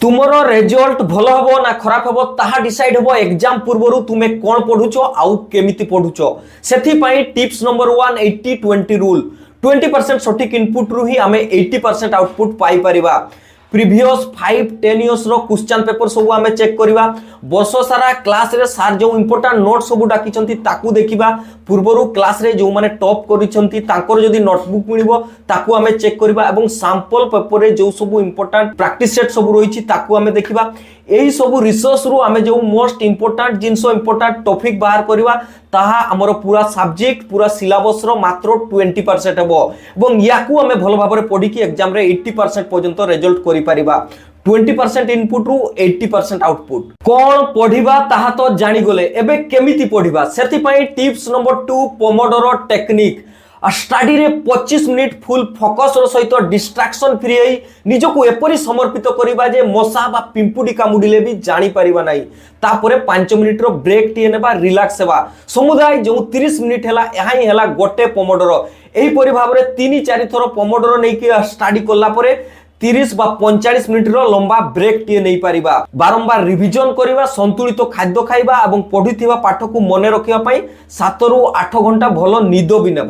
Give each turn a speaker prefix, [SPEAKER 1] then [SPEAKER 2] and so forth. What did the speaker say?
[SPEAKER 1] तुमर रेजल्ट भल हम ना खराब हम ताहा डिसाइड हम एग्जाम पूर्व तुमे कौन पढ़ुच आउ केमिति पढ़ुच से टिप्स नंबर 1 80-20 रूल 20% सठिक इनपुट रु ही आमे 80% आउटपुट पाई परिबा। प्रीवियस 5-10 इयर्स रो क्वेश्चन पेपर सब आमे चेक करिबा। वर्ष सारा क्लास रे सार जो इंपोर्टेंट नोट सब डाकी चंती ताकू देखिबा। पूर्वरु क्लास रे जो माने टॉप करि चंती तांकर जदी नोटबुक मिलिबो ताकू आमे चेक करिबा एवं सैंपल पेपर रे जो सब इंपोर्टेंट प्रैक्टिस सेट सब रहिछि ताकू आमे देखिबा। एही सब रिसर्च रु आमे जो मोस्ट इंपोर्टेंट जिंसो इंपोर्टेंट टॉपिक बाहर करिबा ताहा हमर पूरा सब्जेक्ट पूरा सिलेबस रो मात्र 20% हेबो एवं याकू आमे भलो भाबरे पढी कि एग्जाम रे 80% पर्यंत रिजल्ट करि परिबा। 20% इनपुट रु 80% आउटपुट कौन पढ़िबा ताहा तो जानि गले। एबे केमिति पढ़िबा सेति पई tips number 2 Pomodoro technique. Study रे 25 मिनिट फुल फोकस रो सहित डिस्ट्रैक्शन फ्री होई निजको एपरि समर्पित करिबा जे मशा बा पिंपुडी कामुडिले भी जानि परिबा नाही। तापरे 5 मिनिट रो ब्रेक टिए नेबा रिलैक्स हेबा। समुदाय जो 30 मिनिट हेला एहाई हेला गोटे पोमोडोरो। एही परि भाबरे 3-4 थरो पोमोडोरो नै कि स्टडी करला परे 30 बा 45 मिनिट रो लंबा ब्रेक टिए नै परिबा। बारंबार रिविजन करिबा, संतुलित खाद्य खाइबा एवं पढिथिबा पाठ को मने रखिबा पई 7 रु 8 घंटा भलो निद भी नेबा।